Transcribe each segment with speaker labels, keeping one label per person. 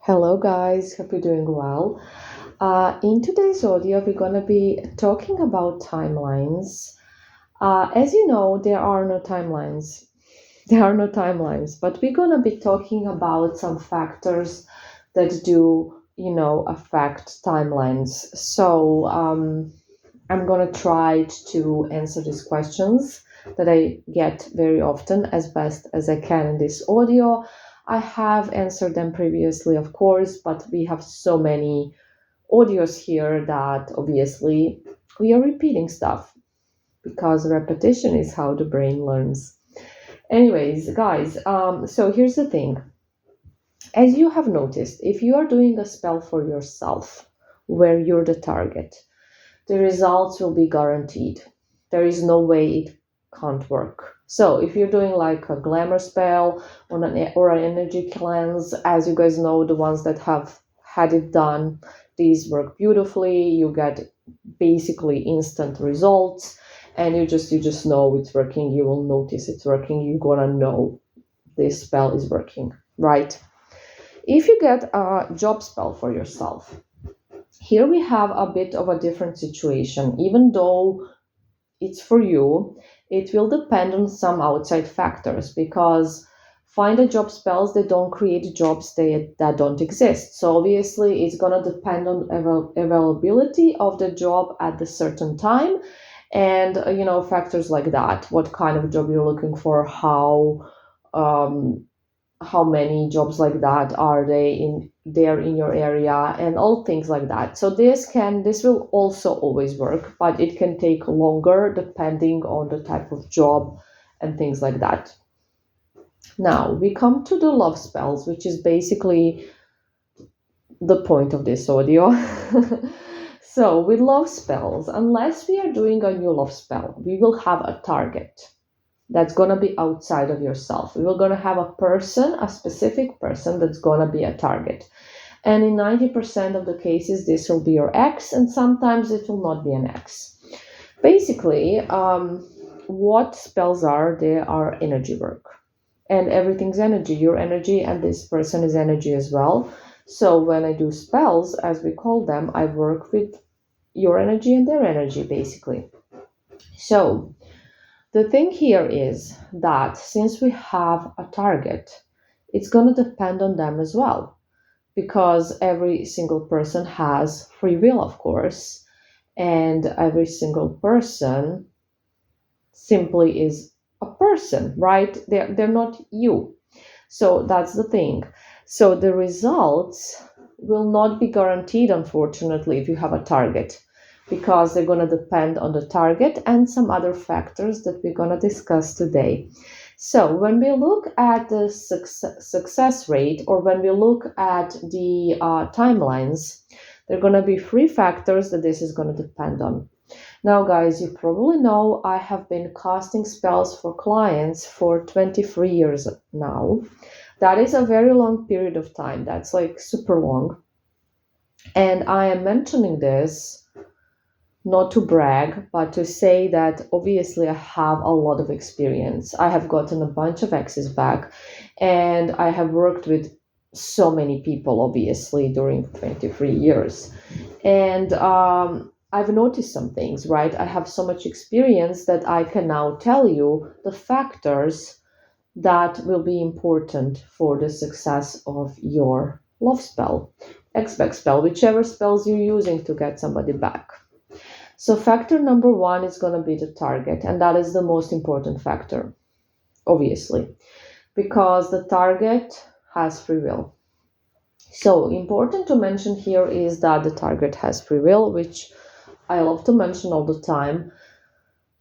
Speaker 1: Hello, guys. Hope you're doing well. In today's audio, we're going to be talking about timelines. As you know, there are no timelines. There are no timelines, but we're going to be talking about some factors that do, affect timelines. So, I'm going to try to answer these questions that I get very often as best as I can in this audio. I have answered them previously, of course, but we have so many audios here that obviously we are repeating stuff because repetition is how the brain learns. Anyways, guys, so here's the thing. As you have noticed, if you are doing a spell for yourself where you're the target, the results will be guaranteed. There is no way it can't work. So if you're doing like a glamour spell or an energy cleanse, as you guys know, the ones that have had it done, these work beautifully. You get basically instant results, and you just know it's working. You will notice it's working. You're gonna know this spell is working, right? If you get a job spell for yourself, here we have a bit of a different situation. Even though it's for you, it will depend on some outside factors because find a job spells that don't create jobs that don't exist. So obviously it's going to depend on availability of the job at the certain time and factors like that. What kind of job you're looking for, um, how many jobs like that are they in there in your area, and all things like that. So this will also always work, but it can take longer depending on the type of job and things like that. Now we come to the love spells, which is basically the point of this audio. So with love spells, unless we are doing a new love spell, we will have a target that's going to be outside of yourself. We're going to have a person, a specific person that's going to be a target. And in 90% of the cases, this will be your ex, and sometimes it will not be an ex. Basically, what spells are, they are energy work. And everything's energy. Your energy and this person is energy as well. So when I do spells, as we call them, I work with your energy and their energy, basically. So the thing here is that since we have a target, it's going to depend on them as well, because every single person has free will, of course, and every single person simply is a person, right? They're not you. So that's the thing. So the results will not be guaranteed, unfortunately, if you have a target, because they're going to depend on the target and some other factors that we're going to discuss today. So when we look at the success rate, or when we look at the timelines, there are going to be three factors that this is going to depend on. Now, guys, you probably know I have been casting spells for clients for 23 years now. That is a very long period of time. That's like super long. And I am mentioning this not to brag, but to say that obviously I have a lot of experience. I have gotten a bunch of exes back, and I have worked with so many people, obviously, during 23 years. And I've noticed some things, right? I have so much experience that I can now tell you the factors that will be important for the success of your love spell, expect spell, whichever spells you're using to get somebody back. So factor number one is going to be the target, and that is the most important factor, obviously, because the target has free will. So important to mention here is that the target has free will, which I love to mention all the time,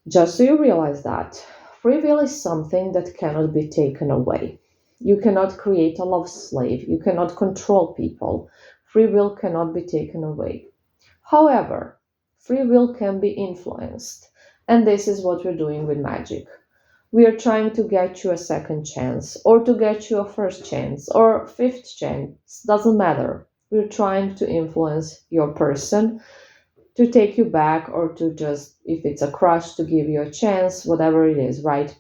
Speaker 1: just so you realize that free will is something that cannot be taken away. You cannot create a love slave. You cannot control people. Free will cannot be taken away. However, free will can be influenced. And this is what we're doing with magic. We are trying to get you a second chance, or to get you a first chance, or fifth chance. Doesn't matter. We're trying to influence your person to take you back, or to just, if it's a crush, to give you a chance, whatever it is, right?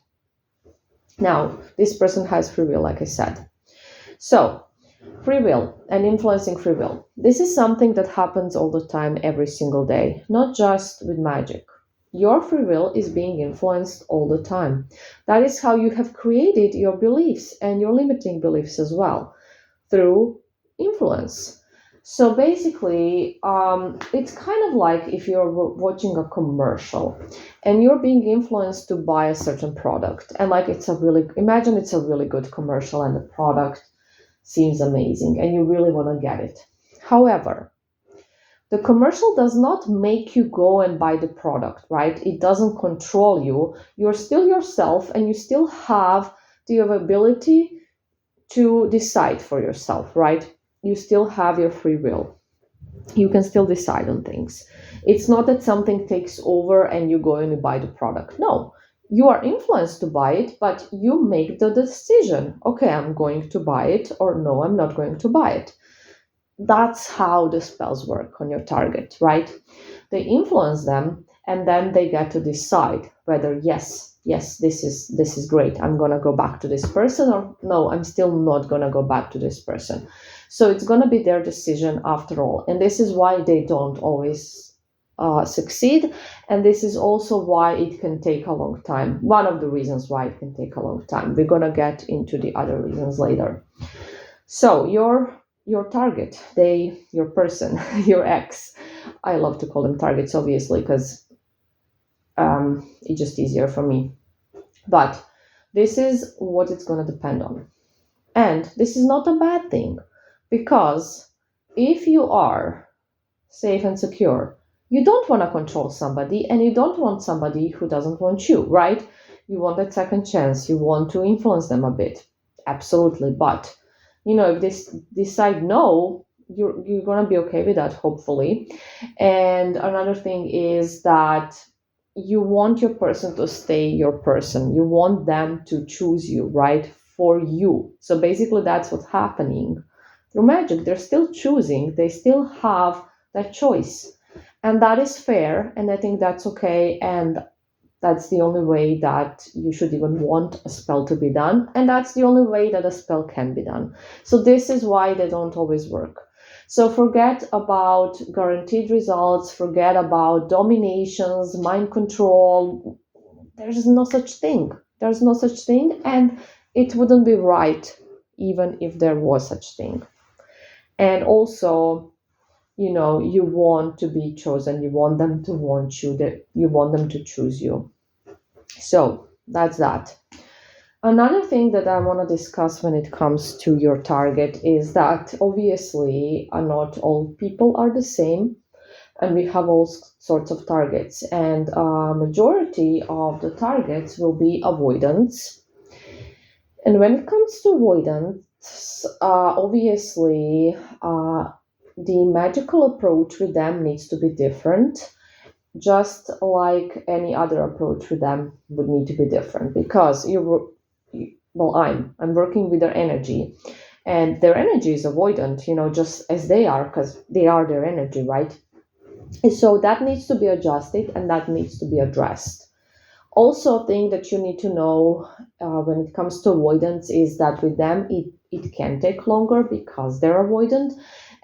Speaker 1: Now, this person has free will, like I said. So, Free will and influencing free will. This is something that happens all the time, every single day, not just with magic. Your free will is being influenced all the time. That is how you have created your beliefs and your limiting beliefs as well, through influence. So basically, it's kind of like if you're watching a commercial and you're being influenced to buy a certain product, and like imagine it's a really good commercial and the product seems amazing and you really want to get it. However, the commercial does not make you go and buy the product, right? It doesn't control you. You're still yourself and you still have the ability to decide for yourself, right? You still have your free will. You can still decide on things. It's not that something takes over and you go and you buy the product. No, you are influenced to buy it, but you make the decision. Okay, I'm going to buy it, or no, I'm not going to buy it. That's how the spells work on your target, right? They influence them and then they get to decide whether yes, this is great, I'm going to go back to this person, or no, I'm still not going to go back to this person. So it's going to be their decision after all, and this is why they don't always succeed, and this is also why it can take a long time. One of the reasons why it can take a long time. We're going to get into the other reasons later. So your target, your person, your ex, I love to call them targets, obviously, because it's just easier for me. But this is what it's going to depend on. And this is not a bad thing, because if you are safe and secure, you don't want to control somebody, and you don't want somebody who doesn't want you, right? You want that second chance. You want to influence them a bit. Absolutely. But, if they decide no, you're going to be okay with that, hopefully. And another thing is that you want your person to stay your person. You want them to choose you, right? For you. So basically that's what's happening. Through magic, they're still choosing. They still have that choice. And that is fair. And I think that's okay. And that's the only way that you should even want a spell to be done. And that's the only way that a spell can be done. So this is why they don't always work. So forget about guaranteed results, forget about dominations, mind control. There's no such thing. There's no such thing, and it wouldn't be right even if there was such thing. And also, you want to be chosen, you want them to want you, that you want them to choose you. So that's that. Another thing that I want to discuss when it comes to your target is that obviously not all people are the same, and we have all sorts of targets, and a majority of the targets will be avoidance. And when it comes to avoidance, obviously the magical approach with them needs to be different, just like any other approach with them would need to be different, because I'm working with their energy, and their energy is avoidant, just as they are, because they are their energy, right? And so that needs to be adjusted and that needs to be addressed. Also, a thing that you need to know when it comes to avoidance is that with them it can take longer because they're avoidant,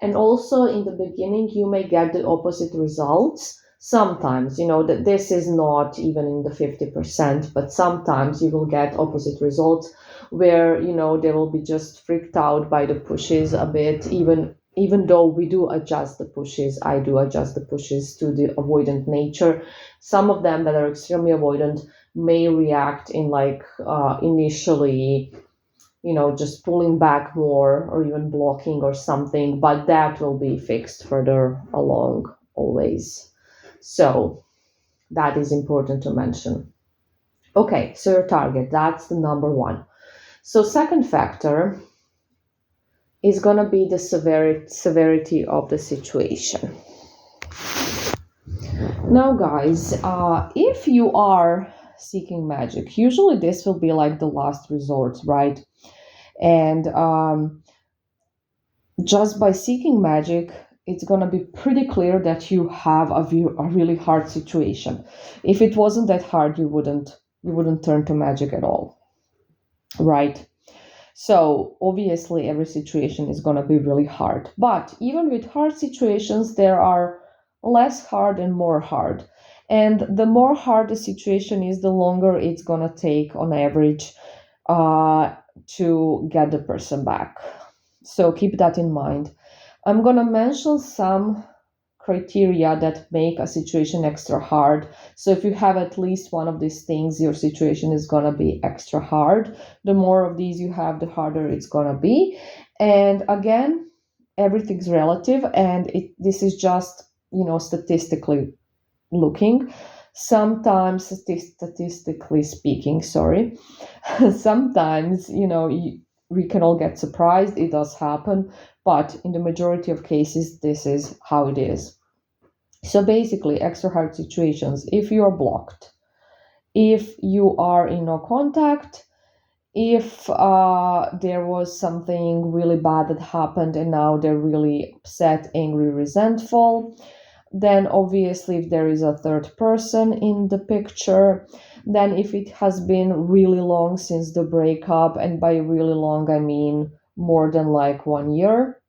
Speaker 1: and also in the beginning you may get the opposite results. Sometimes, that this is not even in the 50%, but sometimes you will get opposite results where, they will be just freaked out by the pushes a bit, even though we do adjust the pushes. I do adjust the pushes to the avoidant nature. Some of them that are extremely avoidant may react in initially, just pulling back more or even blocking or something, but that will be fixed further along always. So that is important to mention. Okay, so your target, that's the number one. So second factor is going to be the severity of the situation. Now, guys, if you are seeking magic, usually this will be like the last resort, right? And just by seeking magic, it's going to be pretty clear that you have a really hard situation. If it wasn't that hard, you wouldn't turn to magic at all, right? So obviously every situation is going to be really hard. But even with hard situations, there are less hard and more hard. And the more hard the situation is, the longer it's going to take on average to get the person back. So keep that in mind. I'm going to mention some criteria that make a situation extra hard. So if you have at least one of these things, your situation is going to be extra hard. The more of these you have, the harder it's going to be. And again, everything's relative, and this is just, statistically looking. Sometimes, statistically speaking, sorry, sometimes, we can all get surprised. It does happen, but in the majority of cases, this is how it is. So basically, extra hard situations: if you are blocked, if you are in no contact, if there was something really bad that happened and now they're really upset, angry, resentful. Then obviously if there is a third person in the picture, then if it has been really long since the breakup, and by really long I mean more than like 1 year,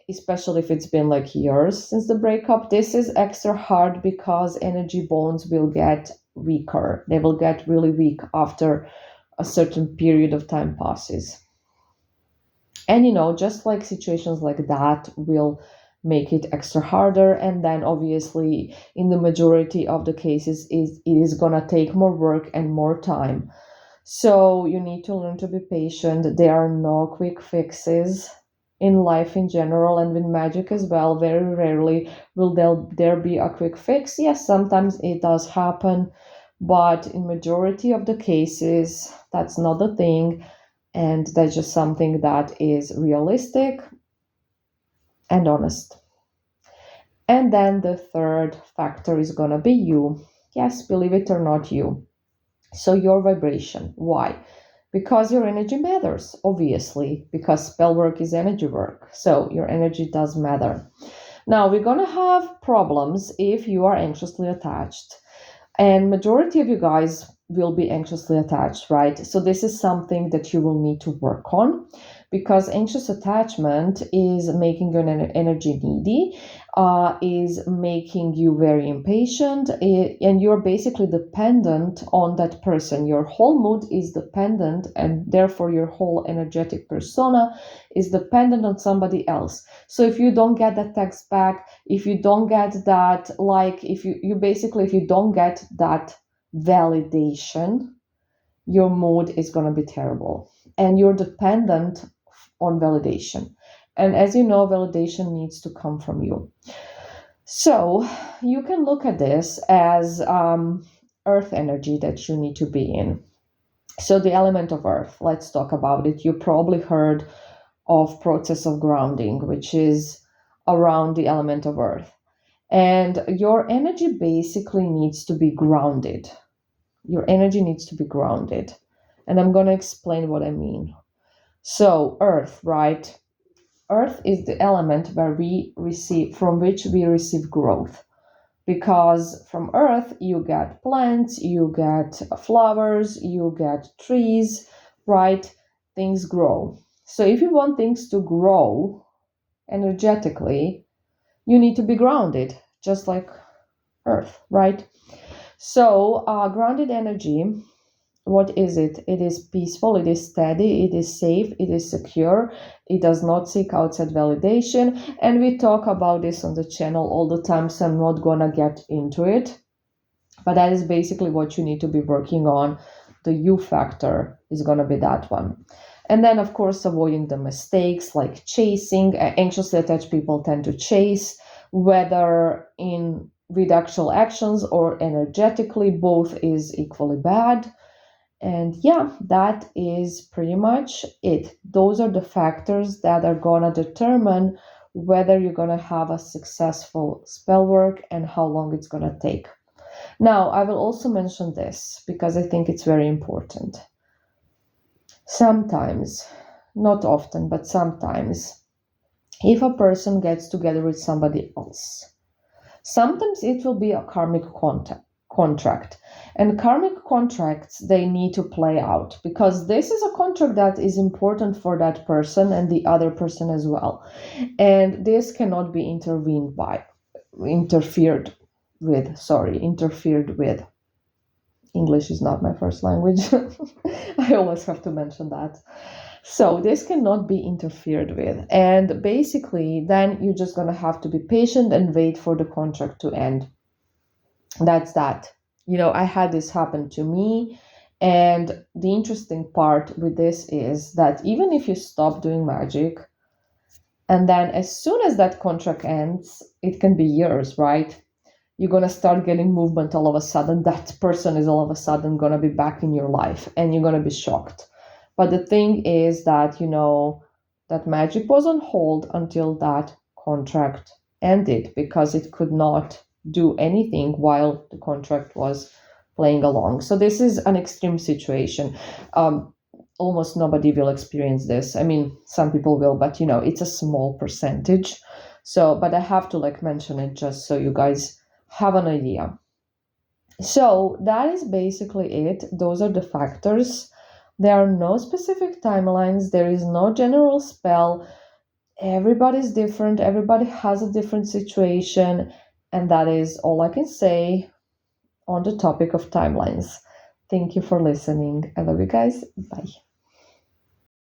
Speaker 1: especially if it's been like years since the breakup, this is extra hard because energy bonds will get weaker. They will get really weak after a certain period of time passes. And just like situations like that will make it extra harder. And then obviously in the majority of the cases it is gonna take more work and more time. So you need to learn to be patient. There are no quick fixes in life in general, and with magic as well. Very rarely will there be a quick fix. Yes, sometimes it does happen, but in majority of the cases that's not the thing, and that's just something that is realistic and honest. And then the third factor is going to be you. Yes, believe it or not, you. So your vibration. Why? Because your energy matters, obviously, because spell work is energy work. So your energy does matter. Now we're going to have problems if you are anxiously attached. And majority of you guys will be anxiously attached, right? So this is something that you will need to work on, because anxious attachment is making you energy needy, is making you very impatient, and you're basically dependent on that person. Your whole mood is dependent, and therefore your whole energetic persona is dependent on somebody else. So if you don't get that text back, if you don't get that, like, if you don't get that validation, your mood is going to be terrible, and you're dependent on validation. And as you know, validation needs to come from you. So you can look at this as earth energy that you need to be in. So the element of earth, let's talk about it. You probably heard of process of grounding, which is around the element of earth. And your energy basically needs to be grounded. Your energy needs to be grounded. And I'm going to explain what I mean. So earth, right? Earth is the element from which we receive growth. Because from earth you get plants, you get flowers, you get trees, right? Things grow. So if you want things to grow energetically, you need to be grounded, just like earth, right? So grounded energy, what is it? It is peaceful, it is steady, it is safe, it is secure, it does not seek outside validation. And we talk about this on the channel all the time, so I'm not gonna get into it. But that is basically what you need to be working on. The you factor is gonna be that one. And then, of course, avoiding the mistakes like chasing. Anxiously attached people tend to chase, whether with actual actions or energetically, both is equally bad. And yeah, that is pretty much it. Those are the factors that are gonna determine whether you're gonna have a successful spell work and how long it's gonna take. Now, I will also mention this because I think it's very important. Sometimes, not often, but sometimes, if a person gets together with somebody else, sometimes it will be a karmic contact. contract. And karmic contracts, they need to play out because this is a contract that is important for that person and the other person as well. And this cannot be interfered with. English is not my first language. I always have to mention that. So this cannot be interfered with. And basically, then you're just going to have to be patient and wait for the contract to end. That's that. I had this happen to me. And the interesting part with this is that even if you stop doing magic, and then as soon as that contract ends, it can be years, right? You're going to start getting movement all of a sudden. That person is all of a sudden going to be back in your life and you're going to be shocked. But the thing is that, that magic was on hold until that contract ended because it could not do anything while the contract was playing along. So this is an extreme situation. Almost nobody will experience this. I mean, some people will, but it's a small percentage. So, but I have to mention it just so you guys have an idea. So that is basically it. Those are the factors. There are no specific timelines. There is no general spell. Everybody's different. Everybody has a different situation. And that is all I can say on the topic of timelines. Thank you for listening. I love you guys. Bye.